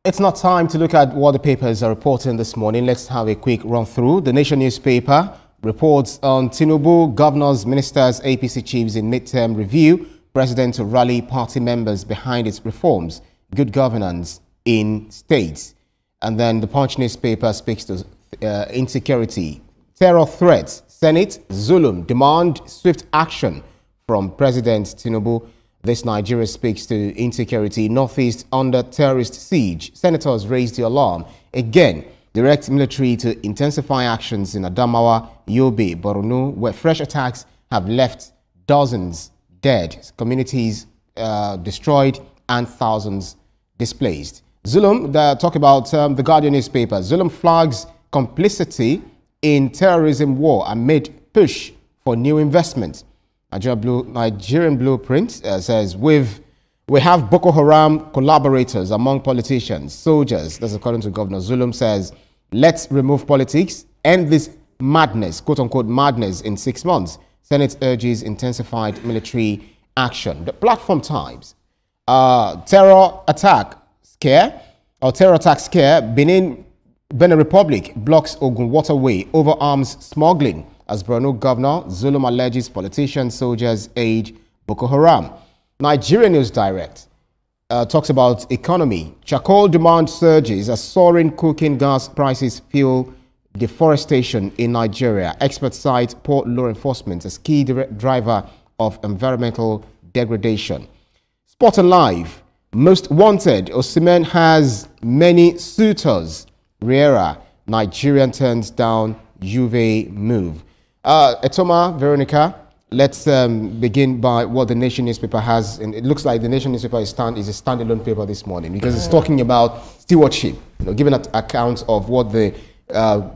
It's not time to look at what the papers are reporting this morning. Let's have a quick run through. The Nation newspaper reports on Tinubu, governors, ministers, APC chiefs in midterm review. President to rally party members behind its reforms. Good governance in states. And then the Punch newspaper speaks to insecurity, terror threats. Senate, Zulum demand swift action from President Tinubu. This Nigeria speaks to insecurity. Northeast under terrorist siege. Senators raised the alarm. Again, direct military to intensify actions in Adamawa, Yobe, Borno, where fresh attacks have left dozens dead, communities destroyed, and thousands displaced. Zulum, talk about the Guardian newspaper. Zulum flags complicity in terrorism war amid push for new investment. Nigerian Blueprint says we have Boko Haram collaborators among politicians, soldiers. That's according to Governor Zulum. Says let's remove politics, end this madness, quote unquote madness, in 6 months. Senate urges intensified military action. The Platform Times, terror attack scare. Benin Republic blocks Ogun waterway over arms smuggling. As Borno Governor, Zulum alleges politicians, soldiers aid Boko Haram. Nigeria News Direct talks about economy. Charcoal demand surges as soaring cooking gas prices fuel deforestation in Nigeria. Experts cite poor law enforcement as key driver of environmental degradation. Sport and Live. Most wanted, Osimhen has many suitors. Riera, Nigerian turns down Juve move. Etoma, Veronica, let's begin by what the Nation newspaper has. And it looks like the Nation newspaper is a standalone paper this morning because it's talking about stewardship, giving an account of what the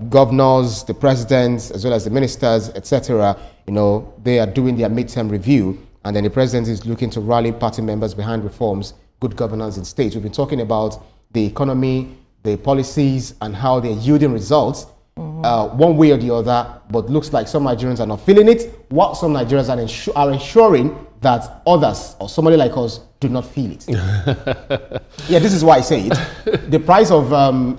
governors, the presidents, as well as the ministers, etc., they are doing their midterm review. And then the president is looking to rally party members behind reforms, good governance in states. We've been talking about the economy, the policies, and how they're yielding results. One way or the other, but looks like some Nigerians are not feeling it, while some Nigerians are ensuring that others, or somebody like us, do not feel it. Yeah, this is why I say it. The price of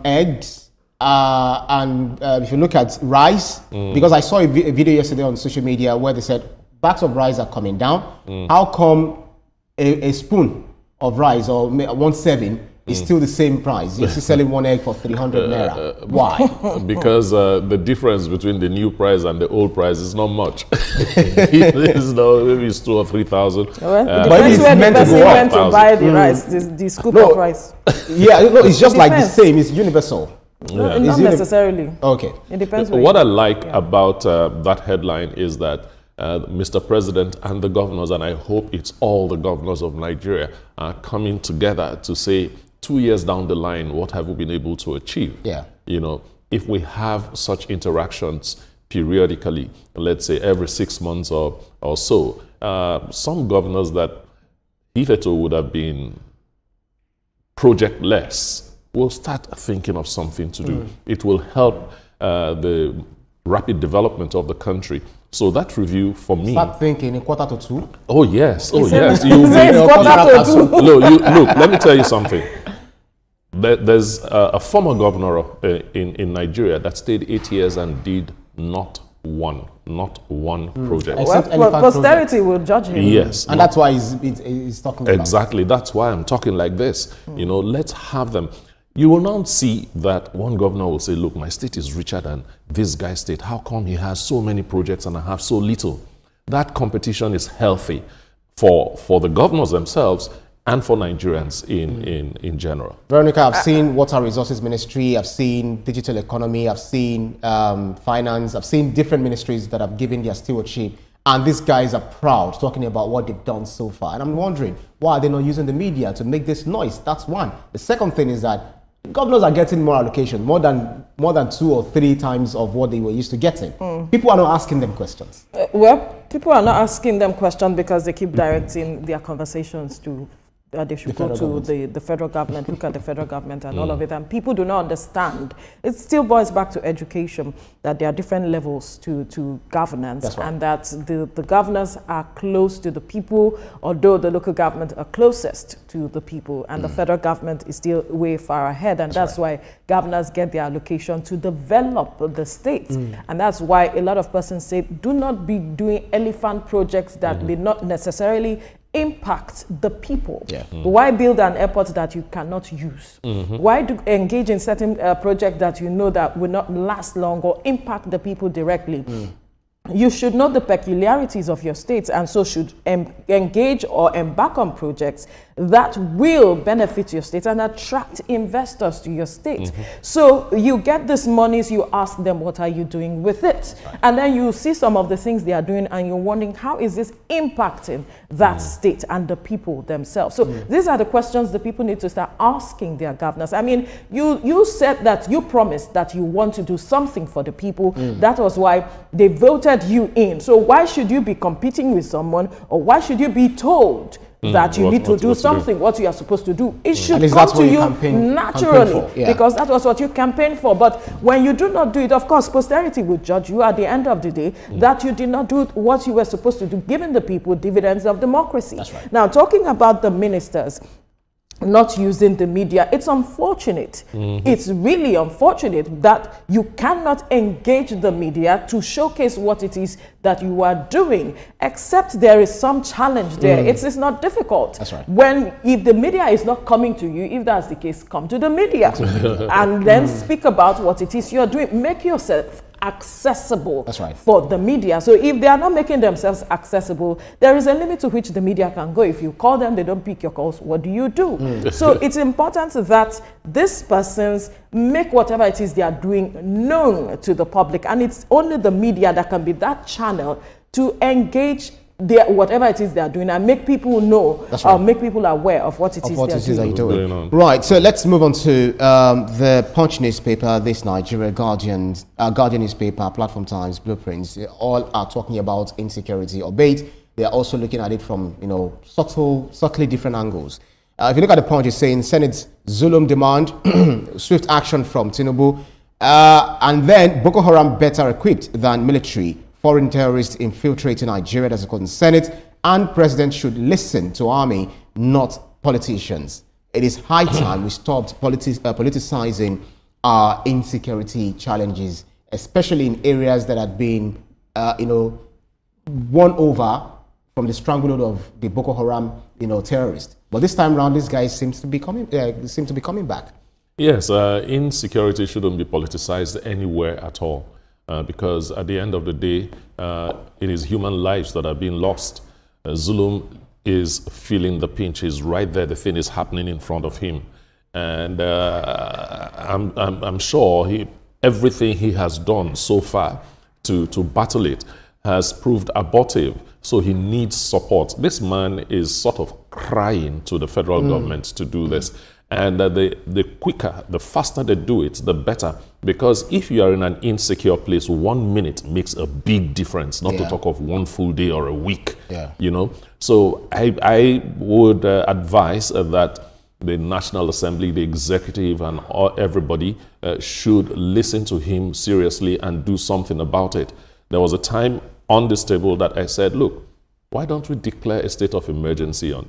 eggs, and if you look at rice, because I saw a video yesterday on social media where they said bags of rice are coming down. How come a spoon of rice, or 1 serving, is still the same price? You're still selling one egg for 300 naira. Why? Because the difference between the new price and the old price is not much. Maybe it's 2,000 or 3,000. Well, but it's where the person went to buy the rice, the scoop of rice. Yeah, it's just like the same. It's universal. No, not necessarily. Okay. It depends. What I like about that headline is that Mr. President and the governors, and I hope it's all the governors of Nigeria, are coming together to say, 2 years down the line, what have we been able to achieve? Yeah. If we have such interactions periodically, let's say every 6 months or so, some governors that hitherto would have been project-less will start thinking of something to do. It will help the rapid development of the country. So that review for me. Start thinking in 1:45. Oh yes, you yes. Look, let me tell you something. There's a former governor in Nigeria that stayed 8 years and did not one project. Well, posterity will judge him. Yes. And that's why he's talking about. Exactly. That's why I'm talking like this. Let's have them. You will not see that one governor will say, look, my state is richer than this guy's state. How come he has so many projects and I have so little? That competition is healthy for the governors themselves and for Nigerians in general. Veronica, I've seen Water Resources Ministry, I've seen Digital Economy, I've seen Finance, I've seen different ministries that have given their stewardship. And these guys are proud, talking about what they've done so far. And I'm wondering, why are they not using the media to make this noise? That's one. The second thing is that governors are getting more allocation, more than 2 or 3 times of what they were used to getting. People are not asking them questions. Well, people are not asking them questions because they keep directing their conversations to they should go to the federal government, look at the federal government and all of it. And people do not understand. It still boils back to education, that there are different levels to governance, and that the governors are close to the people, although the local government are closest to the people, and the federal government is still way far ahead. And that's why governors get their allocation to develop the state. And that's why a lot of persons say, do not be doing elephant projects that may not necessarily impact the people. Why build an airport that you cannot use? Why engage in certain projects that you know that will not last long or impact the people directly? You should know the peculiarities of your states, and so should engage or embark on projects that will benefit your state and attract investors to your state. So you get these monies, you ask them, what are you doing with it? And then you see some of the things they are doing and you're wondering, how is this impacting that state and the people themselves? So these are the questions the people need to start asking their governors. I mean, you said that you promised that you want to do something for the people. That was why they voted you in. So why should you be competing with someone, or why should you be told that you need to do something, what you are supposed to do? It should come to you naturally, because that was what you campaigned for. But when you do not do it, of course, posterity will judge you at the end of the day that you did not do what you were supposed to do, giving the people dividends of democracy. Now, talking about the ministers not using the media, it's unfortunate. It's really unfortunate that you cannot engage the media to showcase what it is that you are doing, except there is some challenge there. It's not difficult. If the media is not coming to you, if that's the case, come to the media and then speak about what it is you're doing. Make yourself accessible for the media. So if they are not making themselves accessible, there is a limit to which the media can go. If you call them, they don't pick your calls, what do you do? So it's important that these persons make whatever it is they are doing known to the public, and it's only the media that can be that channel to engage whatever it is they are doing and make people know, or make people aware of what it is they are doing. Right, so let's move on to the Punch newspaper, this Nigeria, Guardian newspaper, Platform Times, Blueprints. They all are talking about insecurity, albeit they are also looking at it from, subtly different angles. If you look at the Punch, it's saying Senate Zulum demand swift action from Tinubu, and then Boko Haram better equipped than military. Foreign terrorists infiltrating Nigeria, that's according to Senate, and President should listen to army, not politicians. It is high time we stopped politicizing our insecurity challenges, especially in areas that have been, won over from the stranglehold of the Boko Haram, terrorists. But this time around, these guys seem to be coming back. Yes, insecurity shouldn't be politicized anywhere at all. Because at the end of the day, it is human lives that are being lost. Zulum is feeling the pinch. He's right there. The thing is happening in front of him. And I'm sure everything he has done so far to battle it has proved abortive. So he needs support. This man is sort of crying to the federal government to do this. And the quicker, the faster they do it, the better. Because if you are in an insecure place, 1 minute makes a big difference, not to talk of one full day or a week, So I would advise that the National Assembly, the executive, and everybody should listen to him seriously and do something about it. There was a time on this table that I said, look, why don't we declare a state of emergency on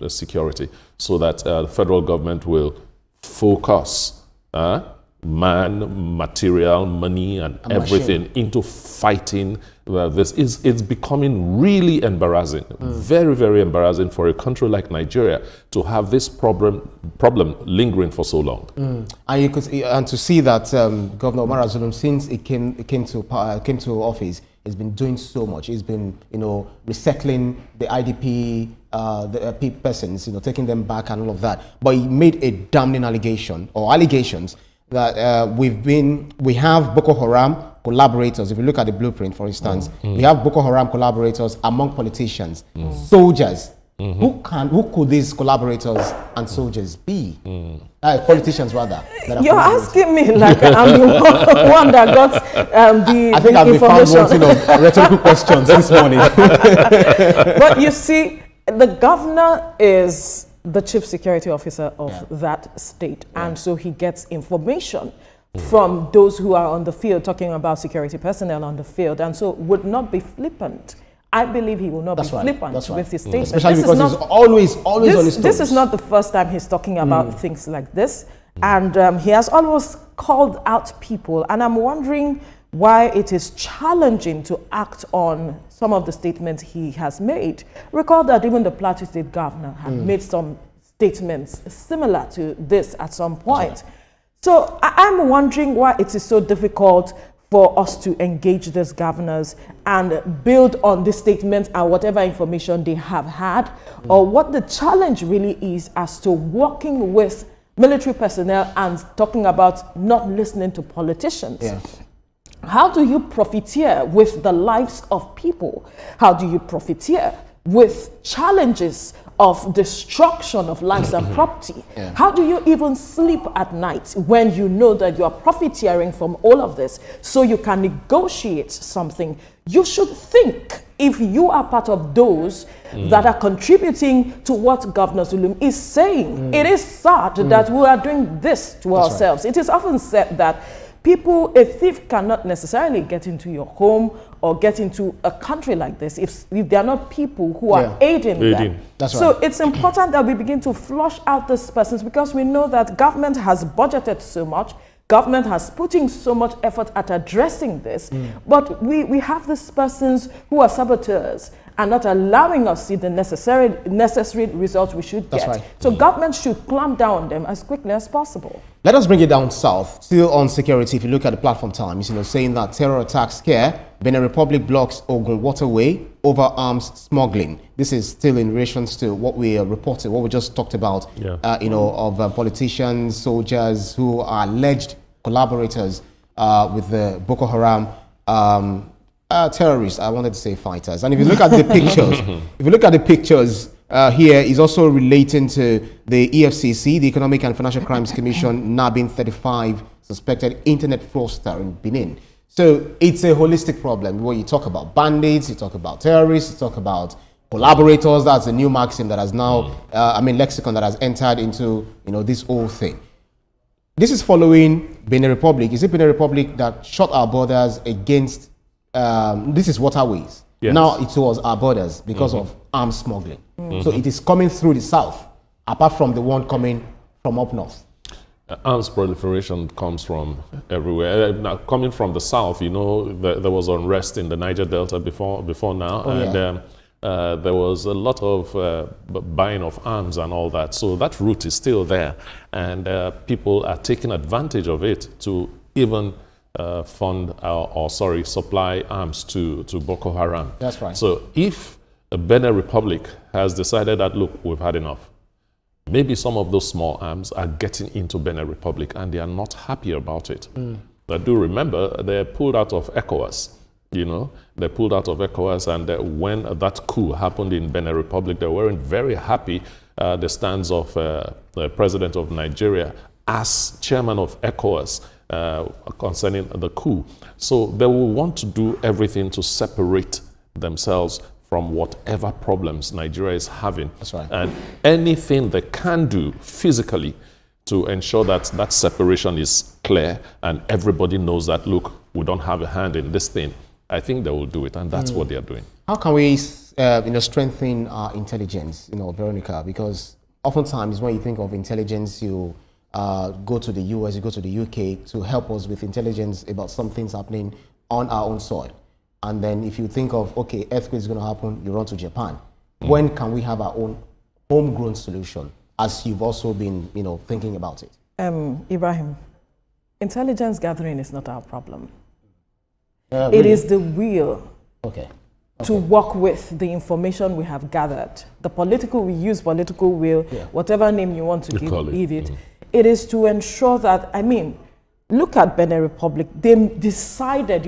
security so that the federal government will focus man, material, money, and everything into fighting this? It's becoming really embarrassing, very, very embarrassing for a country like Nigeria to have this problem lingering for so long. And you could, and to see that Governor Omar Zulum, since he came to office, has been doing so much. He's been, resettling the IDP, the persons, taking them back and all of that. But he made a damning allegation or allegations that we have Boko Haram collaborators. If you look at the blueprint, for instance, we have Boko Haram collaborators among politicians, soldiers. Who could these collaborators and soldiers be? Politicians, rather. You're asking me like I'm the one that got I think I've been found wanting of rhetorical questions this morning. But you see, The governor is the chief security officer of that state, and so he gets information from those who are on the field, talking about security personnel on the field, and so would not be flippant. I believe he will not be flippant with his statement. Especially because he's always on his toes. This is not the first time he's talking about things like this, and he has always called out people, and I'm wondering why it is challenging to act on some of the statements he has made. Recall that even the Plateau State governor had made some statements similar to this at some point. So I'm wondering why it is so difficult for us to engage these governors and build on these statements and whatever information they have had, or what the challenge really is as to working with military personnel and talking about not listening to politicians. How do you profiteer with the lives of people? How do you profiteer with challenges of destruction of lives and property? How do you even sleep at night when you know that you are profiteering from all of this so you can negotiate something? You should think, if you are part of those that are contributing to what Governor Zulum is saying. It is sad that we are doing this to ourselves. It is often said that a thief cannot necessarily get into your home or get into a country like this if they are not people who are aiding them. So it's important that we begin to flush out these persons, because we know that government has budgeted so much, government has put in so much effort at addressing this, but we have these persons who are saboteurs and not allowing us see the necessary results we should get. So government should clamp down on them as quickly as possible. Let us bring it down south. Still on security, if you look at the platform Times, saying that terror attacks scare, Benin Republic blocks Ogun waterway over arms smuggling. This is still in relation to what we reported, what we just talked about, of politicians, soldiers who are alleged collaborators with the Boko Haram terrorists. I wanted to say fighters. And if you look at the pictures, here is also relating to the EFCC, the Economic and Financial Crimes Commission, nabbing 35 suspected internet fraudsters in Benin. So it's a holistic problem where you talk about bandits, you talk about terrorists, you talk about collaborators. That's a new maxim that has now, lexicon that has entered into, this whole thing. This is following Benin Republic. Is it Benin Republic that shut our borders against, this is waterways. Yes. Now it was our borders because of arms smuggling. So it is coming through the south, apart from the one coming from up north. Arms proliferation comes from everywhere. Now, coming from the south, there was unrest in the Niger Delta before now, there was a lot of buying of arms and all that. So that route is still there, and people are taking advantage of it to even supply arms to Boko Haram. That's right. So if the Benin Republic has decided that, look, we've had enough, maybe some of those small arms are getting into Benin Republic and they are not happy about it. But do remember, they're pulled out of ECOWAS. They pulled out of ECOWAS, and when that coup happened in Benin Republic, they weren't very happy. The stance of the president of Nigeria as chairman of ECOWAS concerning the coup. So they will want to do everything to separate themselves from whatever problems Nigeria is having. That's right. And anything they can do physically to ensure that that separation is clear and everybody knows that, look, we don't have a hand in this thing, I think they will do it, and that's what they are doing. How can we strengthen our intelligence, Veronica? Because oftentimes when you think of intelligence, you go to the US, you go to the UK to help us with intelligence about some things happening on our own soil. And then if you think of, okay, earthquake is going to happen, you run to Japan. When can we have our own homegrown solution, as you've also been, thinking about it? Ibrahim, intelligence gathering is not our problem. Really? It is the will to work with the information we have gathered. We use political will, whatever name you want to give it. It is to ensure that, look at Benin Republic. They decided,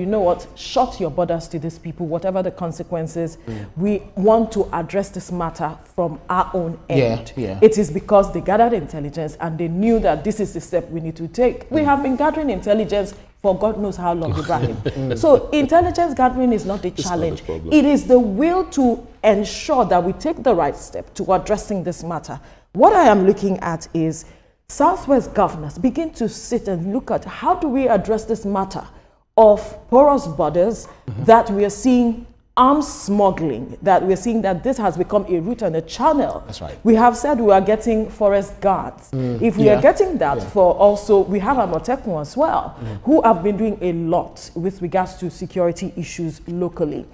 shut your borders to these people, whatever the consequences. We want to address this matter from our own end. It is because they gathered intelligence and they knew that this is the step we need to take. We have been gathering intelligence for God knows how long, Ibrahim. So intelligence gathering is not a challenge. It is the will to ensure that we take the right step to addressing this matter, what I am looking at is Southwest governors begin to sit and look at how do we address this matter of porous borders that we are seeing arms smuggling, that we're seeing that this has become a route and a channel. That's right. We have said we are getting forest guards. If we are getting that for also, we have Amotekun as well, who have been doing a lot with regards to security issues locally.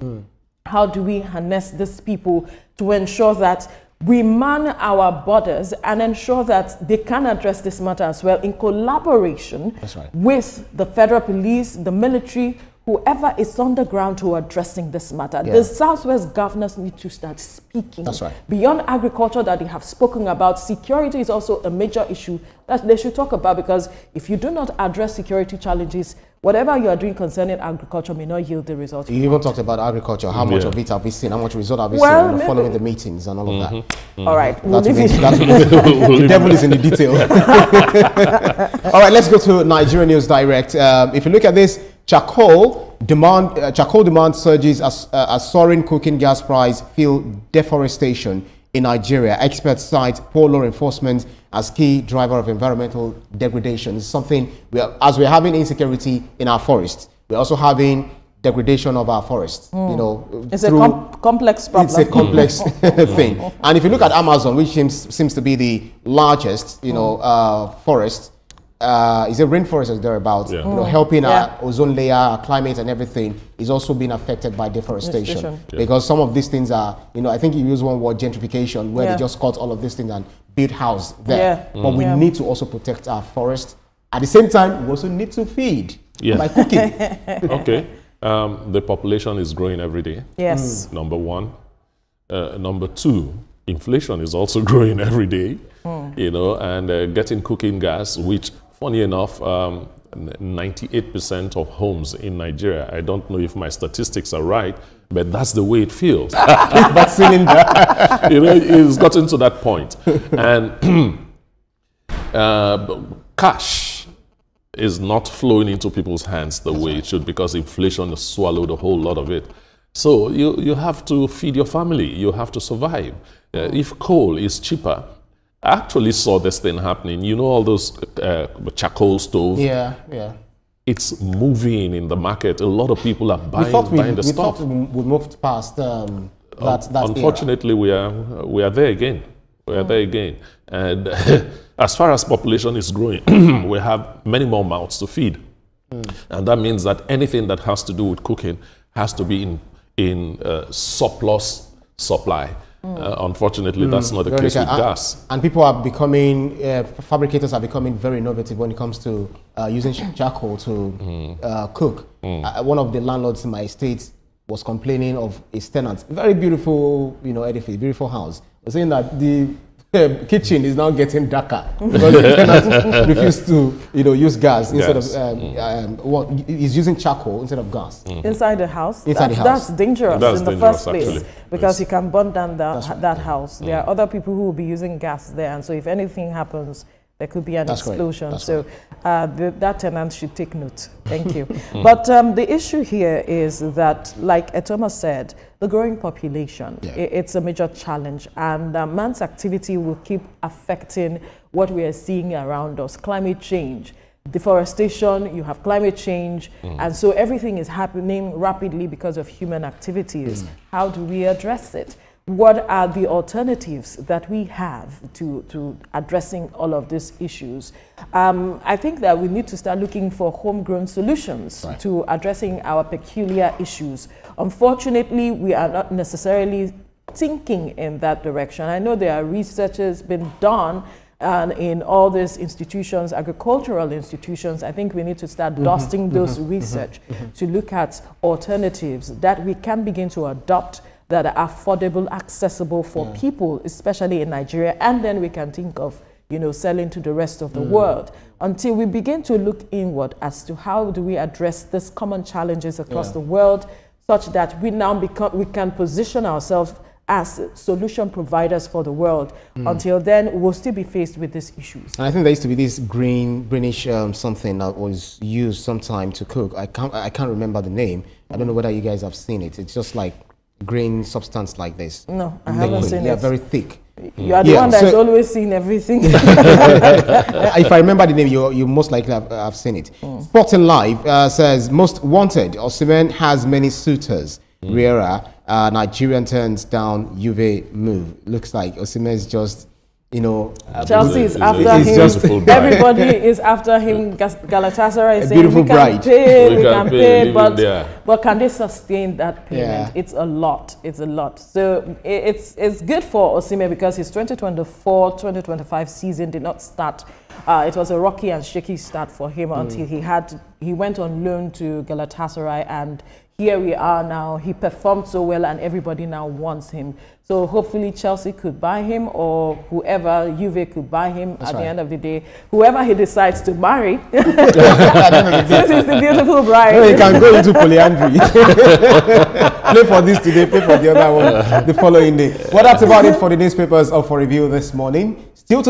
How do we harness these people to ensure that we man our borders and ensure that they can address this matter as well in collaboration with the federal police, the military, whoever is on the ground to addressing this matter. The Southwest governors need to start speaking. Beyond agriculture that they have spoken about, security is also a major issue that they should talk about, because if you do not address security challenges, whatever you are doing concerning agriculture may not yield the results. You even talked about agriculture. How much of it have we seen? How much result have we seen following the meetings and all of that? All right. The devil is in the detail. All right, let's go to Nigeria News Direct. If you look at this, charcoal demand surges as soaring cooking gas price fuel deforestation in Nigeria. Experts cite poor law enforcement as key driver of environmental degradation. It's something as we're having insecurity in our forests, we're also having degradation of our forests. You know, it's a complex problem. It's a complex thing. And if you look at Amazon, which seems to be the largest, forest. Is a rainforest or thereabouts, helping our ozone layer, our climate and everything is also being affected by deforestation. Because some of these things are, I think you use one word, gentrification, where they just cut all of these things and build house there. But we need to also protect our forest. At the same time, we also need to feed by cooking. Okay. The population is growing every day. Yes. Number one. Number two, inflation is also growing every day. And getting cooking gas, which funny enough, 98% of homes in Nigeria, I don't know if my statistics are right, but that's the way it feels. It's gotten to that point. And cash is not flowing into people's hands the way it should, because inflation has swallowed a whole lot of it. So you have to feed your family. You have to survive. If coal is cheaper, I actually saw this thing happening. You know all those charcoal stoves? Yeah. It's moving in the market. A lot of people are buying the stuff. We thought we moved past that unfortunately, era. we are there again. We are there again. And as far as population is growing, we have many more mouths to feed. And that means that anything that has to do with cooking has to be in surplus supply. Unfortunately, that's not the case with gas. And people are becoming, fabricators are becoming very innovative when it comes to using charcoal to cook. One of the landlords in my estate was complaining of his tenants. Very beautiful, edifice, beautiful house. Was saying that the kitchen is now getting darker because the tenants refuse to, use gas instead of he's using charcoal instead of gas. Inside the house? Inside the house. That's dangerous in the first place, because you can burn down that house. There are other people who will be using gas there, and so if anything happens, there could be an explosion. So that tenant should take note. Thank you. But the issue here is that, like Etoma said, the growing population, it's a major challenge, and man's activity will keep affecting what we are seeing around us. Climate change, deforestation, you have climate change, and so everything is happening rapidly because of human activities. How do we address it? What are the alternatives that we have to addressing all of these issues? I think that we need to start looking for homegrown solutions to addressing our peculiar issues. Unfortunately, we are not necessarily thinking in that direction. I know there are researches been done in all these institutions, agricultural institutions. I think we need to start dusting those research to look at alternatives that we can begin to adopt that are affordable, accessible for people, especially in Nigeria, and then we can think of, selling to the rest of the world, until we begin to look inward as to how do we address these common challenges across the world, such that we can position ourselves as solution providers for the world. Until then, we'll still be faced with these issues. And I think there used to be this greenish something that was used sometime to cook. I can't remember the name. I don't know whether you guys have seen it. It's just like green substance like this? No, I haven't seen it. They are very thick. You are the one that's always seen everything. If I remember the name, you most likely have seen it. Sporting Live says, most wanted, Osimhen has many suitors. Riera, Nigerian turns down Juve move. Looks like Osimhen is just, Chelsea is after him. Everybody is after him. Galatasaray is saying, we can pay, but can they sustain that payment? Yeah. It's a lot. It's a lot. So it's good for Osimhen because his 2024-2025 season did not start. It was a rocky and shaky start for him until he went on loan to Galatasaray, and here we are now. He performed so well and everybody now wants him. So hopefully Chelsea could buy him, or whoever, Juve could buy him. That's at the end of the day. Whoever he decides to marry, since he's the beautiful bride. No, he can go into polyandry. Play for this today, play for the other one the following day. Well, that's about it for the newspapers up for review this morning. Still to